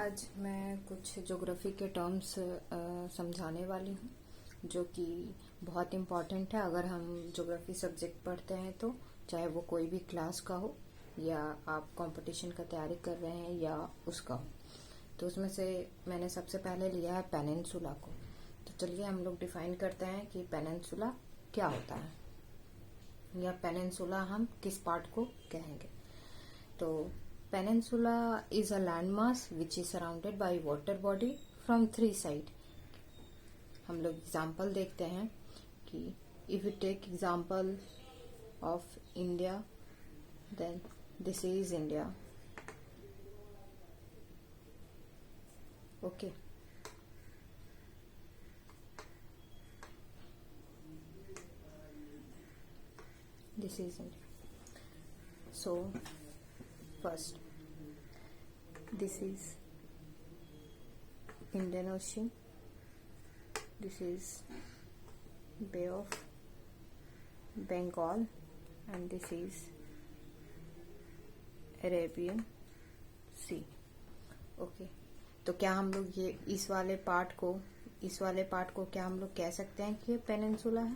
आज मैं कुछ ज्योग्राफी के टर्म्स समझाने वाली हूँ जो कि बहुत इम्पॉर्टेंट है अगर हम ज्योग्राफी सब्जेक्ट पढ़ते हैं तो, चाहे वो कोई भी क्लास का हो या आप कंपटीशन का तैयारी कर रहे हैं या उसका हो। तो उसमें से मैंने सबसे पहले लिया है पेनिनसुला को। तो चलिए हम लोग डिफाइन करते हैं कि पेनिनसुला क्या होता है या पेनिनसुला हम किस पार्ट को कहेंगे। तो Peninsula is a landmass which is surrounded by water body from three side. हम लोग एग्जाम्पल देखते हैं कि if we take example of India, then this is India. Okay. This is India. So first, this is Indian Ocean, this is Bay of Bengal, and this is Arabian Sea. Okay तो क्या हम लोग ये इस वाले part को क्या हम लोग कह सकते हैं कि ये पेनिनसुला है?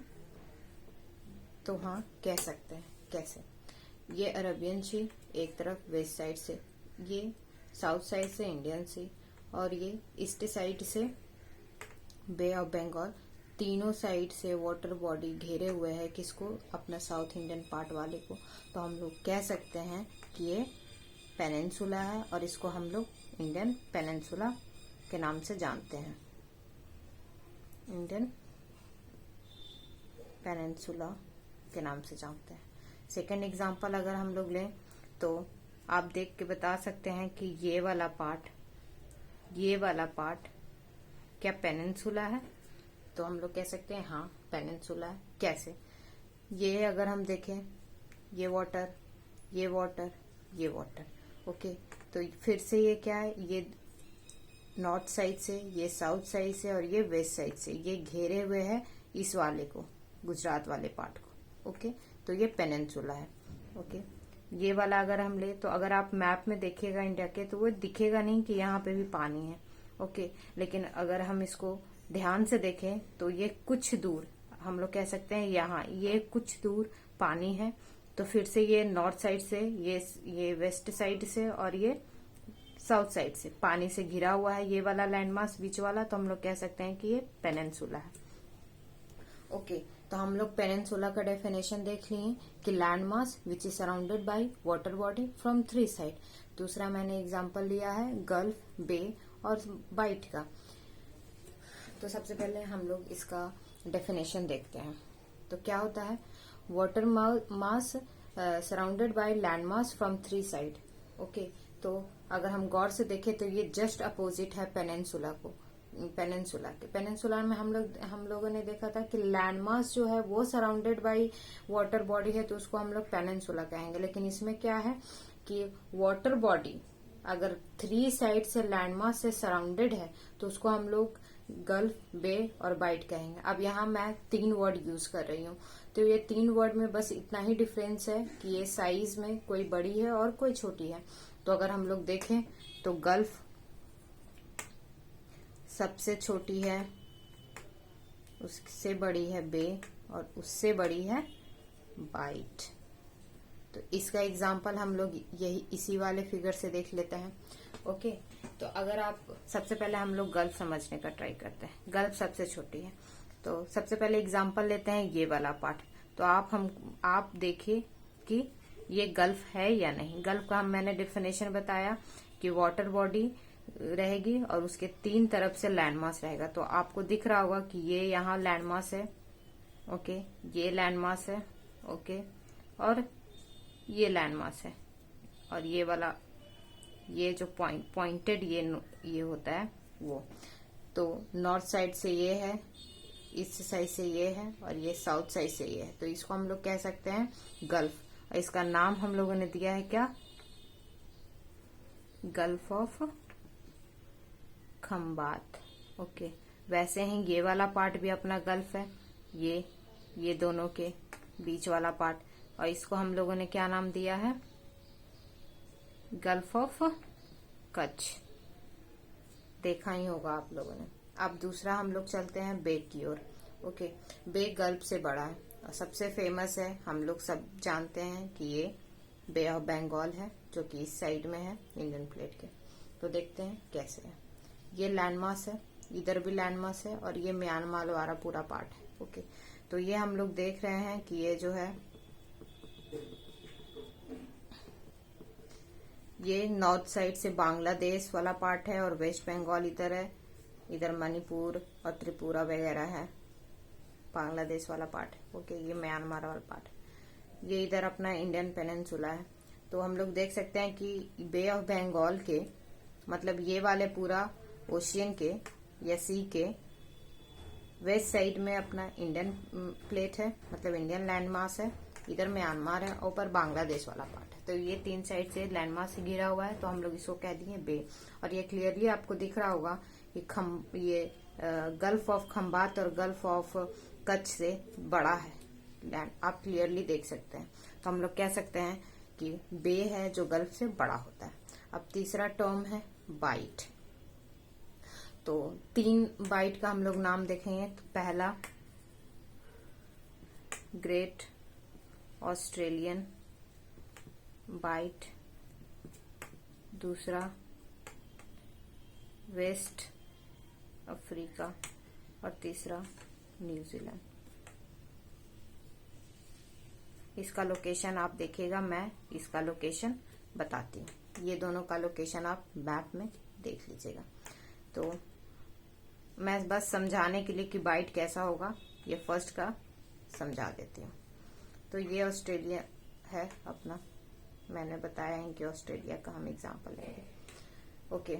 तो हाँ, कह सकते हैं। कैसे? ये अरबियन सी एक तरफ वेस्ट साइड से, ये साउथ साइड से इंडियन सी, और ये ईस्ट साइड से बे ऑफ बंगाल। तीनों साइड से वाटर बॉडी घेरे हुए है किसको? अपना साउथ इंडियन पार्ट वाले को। तो हम लोग कह सकते हैं कि ये पेनिनसुला है और इसको हम लोग इंडियन पेनिनसुला के नाम से जानते हैं। इंडियन पेनिनसुला के नाम से जानते हैं। सेकेंड एग्जाम्पल अगर हम लोग लें तो आप देख के बता सकते हैं कि ये वाला पार्ट क्या पेनिनसुला है? तो हम लोग कह सकते हैं हाँ पेनिनसुला है। कैसे? ये अगर हम देखें, ये वाटर, ये वाटर, ये वाटर। ओके, तो फिर से ये क्या है? ये नॉर्थ साइड से, ये साउथ साइड से और ये वेस्ट साइड से ये घेरे हुए है इस वाले को, गुजरात वाले पार्ट को। ओके, तो ये पेनिनसुला है। ओके, ये वाला अगर हम ले तो अगर आप मैप में देखिएगा इंडिया के तो वो दिखेगा नहीं कि यहाँ पे भी पानी है। ओके, लेकिन अगर हम इसको ध्यान से देखें तो ये कुछ दूर, हम लोग कह सकते हैं यहाँ ये कुछ दूर पानी है। तो फिर से ये नॉर्थ साइड से, ये वेस्ट साइड से और ये साउथ साइड से पानी से घिरा हुआ है ये वाला लैंडमास बीच वाला। तो हम लोग कह सकते हैं कि ये पेनिनसुला है। ओके, तो हम लोग पेनिनसुला का डेफिनेशन देख लिए कि land mass which is surrounded by water body from three side. दूसरा मैंने एग्जांपल लिया है गल्फ, बे और बाइट का। तो सबसे पहले हम लोग इसका डेफिनेशन देखते हैं। तो क्या होता है? Water mass surrounded by land mass from three side. Okay, तो अगर हम गौर से देखें तो ये जस्ट अपोजिट है पेनिनसुला के। पेनिनसुला में हम लोगों ने देखा था कि लैंडमास जो है वो सराउंडेड बाय वाटर बॉडी है तो उसको हम लोग पेनिनसुला कहेंगे। लेकिन इसमें क्या है कि वाटर बॉडी अगर थ्री साइड से लैंडमास से सराउंडेड है तो उसको हम लोग गल्फ, बे और बाइट कहेंगे। अब यहाँ मैं तीन वर्ड यूज कर रही हूँ, तो ये तीन वर्ड में बस इतना ही डिफरेंस है कि ये साइज में कोई बड़ी है और कोई छोटी है। तो अगर हम लोग देखें तो गल्फ सबसे छोटी है, उससे बड़ी है बे और उससे बड़ी है बाइट। तो इसका एग्जाम्पल हम लोग यही इसी वाले फिगर से देख लेते हैं। ओके, तो अगर आप सबसे पहले हम लोग गल्फ समझने का ट्राई करते हैं। गल्फ सबसे छोटी है, तो सबसे पहले एग्जाम्पल लेते हैं ये वाला पार्ट। तो आप देखिए कि ये गल्फ है या नहीं। गल्फ का मैंने डेफिनेशन बताया कि वाटर बॉडी रहेगी और उसके तीन तरफ से लैंडमास रहेगा। तो आपको दिख रहा होगा कि ये यहाँ लैंडमास है। ओके, ये लैंडमास है। ओके, और ये लैंडमास है और ये वाला, ये जो पॉइंटेड ये होता है वो। तो नॉर्थ साइड से ये है, ईस्ट साइड से ये है और ये साउथ साइड से ये है। तो इसको हम लोग कह सकते हैं गल्फ। और इसका नाम हम लोगों ने दिया है क्या? Gulf of Khambhat. ओके, वैसे ही ये वाला पार्ट भी अपना गल्फ है, ये दोनों के बीच वाला पार्ट, और इसको हम लोगों ने क्या नाम दिया है? Gulf of Kutch. देखा ही होगा आप लोगों ने। अब दूसरा हम लोग चलते हैं बे की ओर। ओके, बे गल्फ से बड़ा है और सबसे फेमस है, हम लोग सब जानते हैं कि ये बे ऑफ बंगाल है, जो कि इस साइड में है इंडियन प्लेट के। तो देखते हैं कैसे है। ये लैंडमास है, इधर भी लैंडमास है, और ये म्यांमार वाला पूरा पार्ट है। ओके, तो ये हम लोग देख रहे हैं कि ये जो है, ये नॉर्थ साइड से बांग्लादेश वाला पार्ट है, और वेस्ट बंगाल इधर है, इधर मणिपुर और त्रिपुरा वगैरह है, बांग्लादेश वाला पार्ट है। ओके, ये म्यांमार वाला पार्ट है, ये इधर अपना इंडियन पेनिनसुला है। तो हम लोग देख सकते हैं कि बे ऑफ बंगाल के मतलब ये वाले पूरा ओशियन के या सी के वेस्ट साइड में अपना इंडियन प्लेट है, मतलब इंडियन लैंडमास है, इधर म्यांमार है, ऊपर बांग्लादेश वाला पार्ट है। तो ये 3 साइड से लैंडमास से घिरा हुआ है, तो हम लोग इसको कह दिए बे। और ये क्लियरली आपको दिख रहा होगा कि ये गल्फ ऑफ खंबात और गल्फ ऑफ कच्छ से बड़ा है लैंड, आप क्लियरली देख सकते हैं। तो हम लोग कह सकते हैं कि बे है जो गल्फ से बड़ा होता है। अब तीसरा टर्म है बाइट। तो 3 बाइट का हम लोग नाम देखेंगे। तो पहला ग्रेट ऑस्ट्रेलियन बाइट, दूसरा वेस्ट अफ्रीका, और तीसरा न्यूजीलैंड। इसका लोकेशन आप देखिएगा, मैं इसका लोकेशन बताती हूँ। ये दोनों का लोकेशन आप मैप में देख लीजिएगा। तो मैं बस समझाने के लिए कि बाइट कैसा होगा, ये फर्स्ट का समझा देती हूँ। तो ये ऑस्ट्रेलिया है अपना, मैंने बताया है कि ऑस्ट्रेलिया का हम एग्जांपल लेंगे। ओके,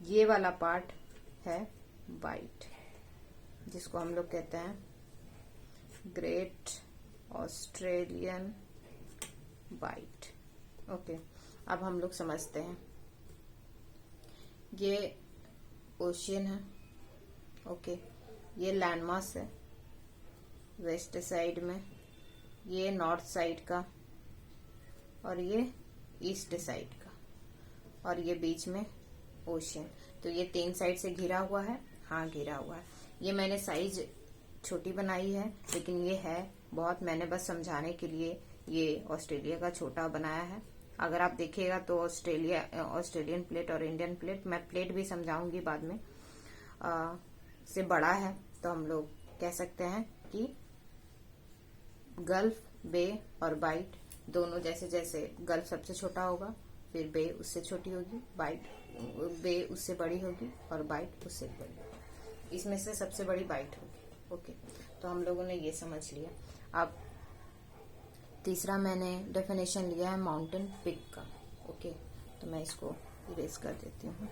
ये वाला पार्ट है बाइट, जिसको हम लोग कहते हैं ग्रेट ऑस्ट्रेलियन बाइट। ओके, अब हम लोग समझते हैं। ये ओशियन है, ओके, ये लैंडमास है वेस्ट साइड में, ये नॉर्थ साइड का, और ये ईस्ट साइड का, और ये बीच में ओशियन। तो ये 3 साइड से घिरा हुआ है। हाँ, घिरा हुआ है। ये मैंने साइज छोटी बनाई है, लेकिन ये है बहुत, मैंने बस समझाने के लिए ये ऑस्ट्रेलिया का छोटा बनाया है। अगर आप देखिएगा तो ऑस्ट्रेलियन प्लेट और इंडियन प्लेट, मैं प्लेट भी समझाऊंगी बाद में, से बड़ा है। तो हम लोग कह सकते हैं कि गल्फ, बे और बाइट दोनों, जैसे जैसे गल्फ सबसे छोटा होगा, फिर बे उससे छोटी होगी, बे उससे बड़ी होगी, और बाइट उससे बड़ी होगी। इसमें से सबसे बड़ी बाइट होगी। ओके, तो हम लोगों ने ये समझ लिया। अब तीसरा मैंने डेफिनेशन लिया है माउंटेन पिक का। ओके, तो मैं इसको इरेज कर देती हूँ।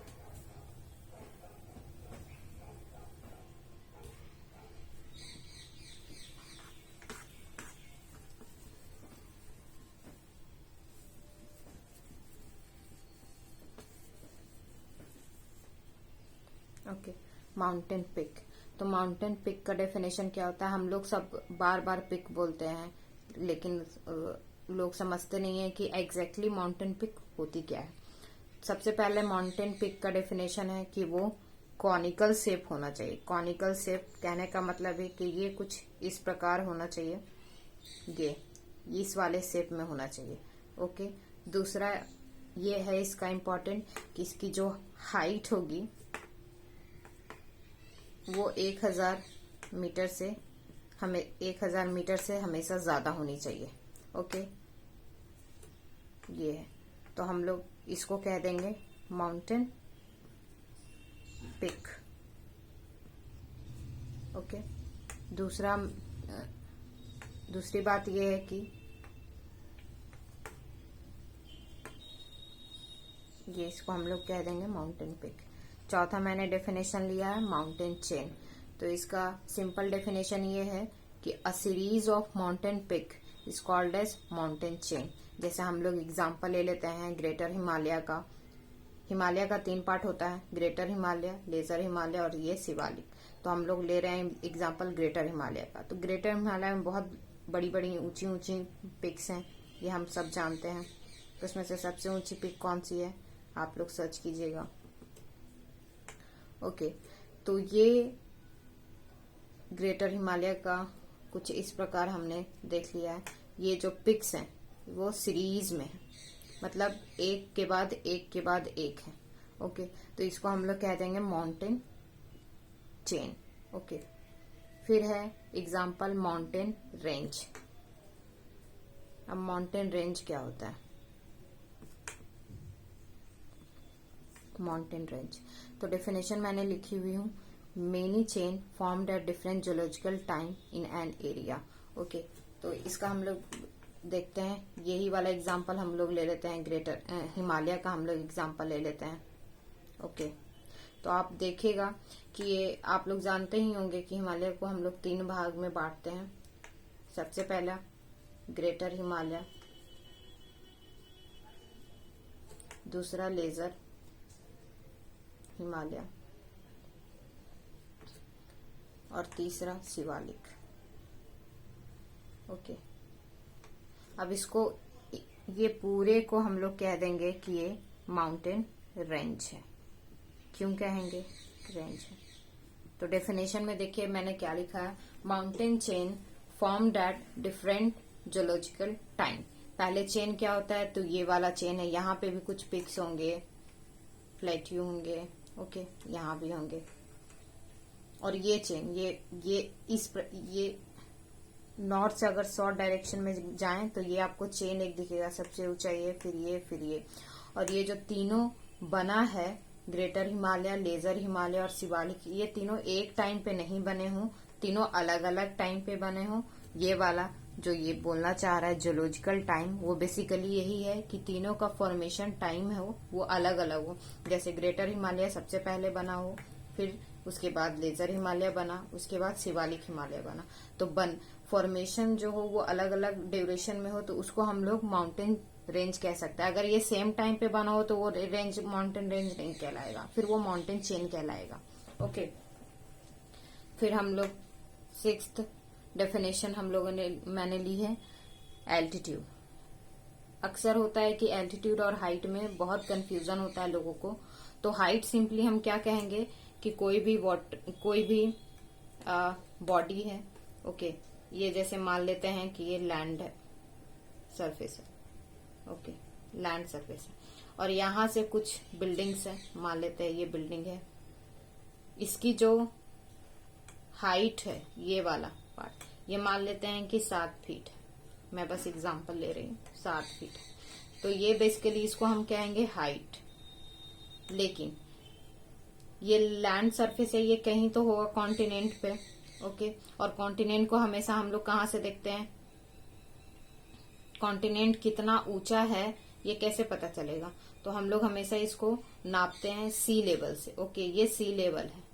Okay, mountain peak. तो माउंटेन पिक का डेफिनेशन क्या होता है? हम लोग सब बार बार पिक बोलते हैं, लेकिन लोग समझते नहीं है कि एग्जैक्टली माउंटेन पिक होती क्या है। सबसे पहले माउंटेन पिक का डेफिनेशन है कि वो कॉनिकल शेप होना चाहिए। कॉनिकल शेप कहने का मतलब है कि ये कुछ इस प्रकार होना चाहिए, ये इस वाले शेप में होना चाहिए। ओके, दूसरा ये है इसका इम्पोर्टेंट कि इसकी जो हाइट होगी वो 1000 मीटर से हमेशा ज्यादा होनी चाहिए। ओके, ये है। तो हम लोग इसको कह देंगे माउंटेन पिक। ओके, दूसरी बात ये है कि ये इसको हम लोग कह देंगे माउंटेन पिक। चौथा मैंने डेफिनेशन लिया है माउंटेन चेन। तो इसका सिंपल डेफिनेशन ये है कि a series of mountain peak is called as mountain chain. जैसे हम लोग एग्जांपल ले लेते हैं ग्रेटर हिमालय का। हिमालय का 3 पार्ट होता है, ग्रेटर हिमालय, लेजर हिमालय और ये शिवालिक। तो हम लोग ले रहे हैं एग्जांपल ग्रेटर हिमालय का। तो ग्रेटर हिमालय में बहुत बड़ी बड़ी ऊंची ऊंची पिक्स हैं, ये हम सब जानते हैं। तो उसमें से सबसे ऊंची पिक कौन सी है, आप लोग सर्च कीजिएगा। ओके, तो ये ग्रेटर हिमालय का कुछ इस प्रकार हमने देख लिया है। ये जो पिक्स हैं वो सीरीज में है, मतलब एक के बाद एक के बाद एक है। ओके, तो इसको हम लोग कह देंगे माउंटेन चेन। ओके, फिर है एग्जाम्पल माउंटेन रेंज। अब माउंटेन रेंज क्या होता है? माउंटेन रेंज, तो डेफिनेशन मैंने लिखी हुई हूँ, many chain formed at different geological time in an area. Okay, तो इसका हम लोग देखते हैं, यही वाला एग्जांपल हम लोग ले लेते हैं, ग्रेटर हिमालय का हम लोग एग्जांपल ले लेते हैं। ओके, तो आप देखिएगा कि ये आप लोग जानते ही होंगे कि हिमालय को हम लोग 3 भाग में बांटते हैं। सबसे पहला ग्रेटर हिमालय, दूसरा लेजर हिमालय और तीसरा शिवालिक। ओके, अब इसको, ये पूरे को हम लोग कह देंगे कि ये माउंटेन रेंज है। क्यों कहेंगे? रेंज है। तो डेफिनेशन में देखिए मैंने क्या लिखा है, mountain chain formed at different geological time. पहले चेन क्या होता है, तो ये वाला चेन है, यहाँ पे भी कुछ पिक्स होंगे, प्लेट्यू होंगे। ओके, यहाँ भी होंगे। और ये चेन, ये नॉर्थ से अगर साउथ डायरेक्शन में जाएं तो ये आपको चेन एक दिखेगा, सबसे ऊंचा ये, फिर ये, फिर ये। और ये जो तीनों बना है, ग्रेटर हिमालय, लेजर हिमालय और शिवालिक, ये तीनों एक टाइम पे नहीं बने हों, तीनों अलग अलग टाइम पे बने हों। ये वाला जो ये बोलना चाह रहा है जियोलॉजिकल टाइम, वो बेसिकली यही है कि तीनों का फॉर्मेशन टाइम है वो अलग अलग हो। जैसे ग्रेटर हिमालय सबसे पहले बना हो, फिर उसके बाद लेजर हिमालय बना, उसके बाद शिवालिक हिमालय बना। तो फॉर्मेशन जो हो वो अलग अलग ड्यूरेशन में हो, तो उसको हम लोग माउंटेन रेंज कह सकते हैं। अगर ये सेम टाइम पे बना हो तो वो रेंज माउंटेन रेंज नहीं कहलाएगा, फिर वो माउंटेन चेन कहलाएगा। ओके, फिर हम लोग 6th डेफिनेशन हम लोगों ने मैंने ली है, एल्टीट्यूड। अक्सर होता है कि एल्टीट्यूड और हाइट में बहुत कंफ्यूजन होता है लोगों को। तो हाइट सिंपली हम क्या कहेंगे कि कोई भी बॉडी है। ओके, ये जैसे मान लेते हैं कि ये लैंड है, सरफेस है। ओके, लैंड सरफेस है, और यहां से कुछ बिल्डिंग्स है, मान लेते हैं ये बिल्डिंग है। इसकी जो हाइट है, ये वाला पार्ट, ये मान लेते हैं कि 7 फीट है। मैं बस एग्जांपल ले रही हूँ, 7 फीट है। तो ये बेसिकली इसको हम कहेंगे हाइट। लेकिन ये लैंड सरफेस है, ये कहीं तो होगा कॉन्टिनेंट पे। ओके, और कॉन्टिनेंट को हमेशा हम लोग कहाँ से देखते हैं, कॉन्टिनेंट कितना ऊंचा है ये कैसे पता चलेगा? तो हम लोग हमेशा इसको नापते हैं सी लेवल से। ओके, ये सी लेवल है।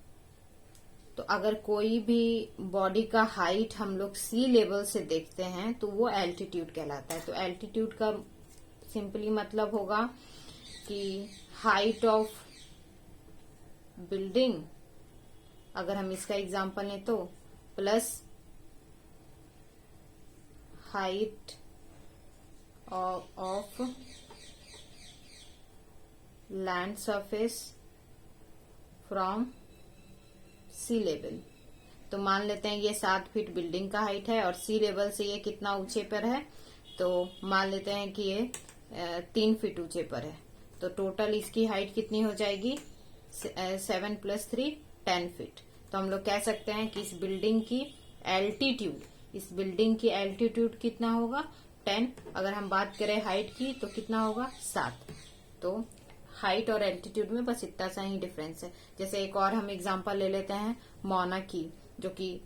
तो अगर कोई भी बॉडी का हाइट हम लोग सी लेवल से देखते हैं तो वो एल्टीट्यूड कहलाता है। तो एल्टीट्यूड का सिंपली मतलब होगा कि हाइट ऑफ बिल्डिंग, अगर हम इसका एग्जांपल लें तो plus height of land surface from sea level. तो मान लेते हैं ये 7 फीट बिल्डिंग का हाइट है और सी लेवल से ये कितना ऊंचे पर है, तो मान लेते हैं कि ये 3 फीट ऊंचे पर है। तो टोटल इसकी हाइट कितनी हो जाएगी, 7 + 3 10 फीट। तो हम लोग कह सकते हैं कि इस बिल्डिंग की एल्टीट्यूड कितना होगा, 10। अगर हम बात करें हाइट की तो कितना होगा, 7। तो हाइट और एल्टीट्यूड में बस इतना सा ही डिफरेंस है। जैसे एक और हम एग्जांपल ले लेते हैं मौना की, जो कि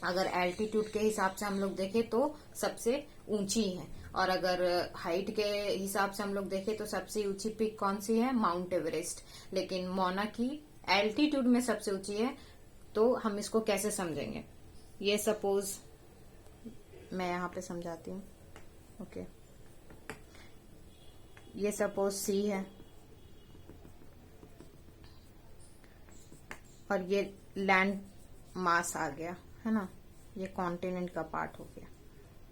अगर एल्टीट्यूड के हिसाब से हम लोग देखें तो सबसे ऊंची है, और अगर हाइट के हिसाब से हम लोग देखें तो सबसे ऊंची पीक कौन सी है, माउंट एवरेस्ट। लेकिन मौना की एल्टीट्यूड में सबसे ऊंची है। तो हम इसको कैसे समझेंगे, ये सपोज मैं यहाँ पे समझाती हूँ। ओके, ये सपोज सी है और ये लैंड मास आ गया है ना, ये कॉन्टिनेंट का पार्ट हो गया,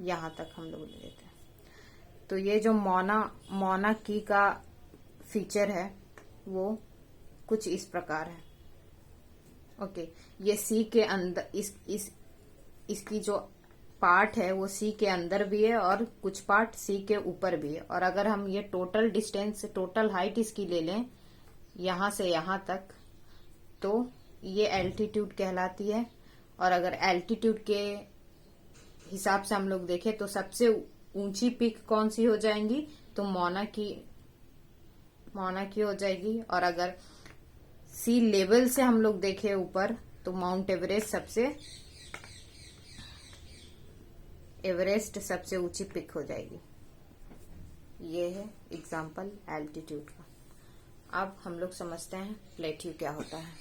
यहां तक हम लोग ले लेते हैं। तो ये जो मौना की का फीचर है वो कुछ इस प्रकार है। ओके, ये सी के अंदर इसकी जो पार्ट है वो सी के अंदर भी है और कुछ पार्ट सी के ऊपर भी है। और अगर हम ये टोटल डिस्टेंस, टोटल हाइट इसकी ले लें यहां से यहां तक, तो ये एल्टीट्यूड कहलाती है। और अगर एल्टीट्यूड के हिसाब से हम लोग देखें तो सबसे ऊंची पीक कौन सी हो जाएंगी, तो मोना की हो जाएगी। और अगर सी लेवल से हम लोग देखें ऊपर तो माउंट एवरेस्ट सबसे ऊंची पिक हो जाएगी। ये है एग्जाम्पल एल्टीट्यूड का। अब हम लोग समझते हैं प्लेट्यू क्या होता है।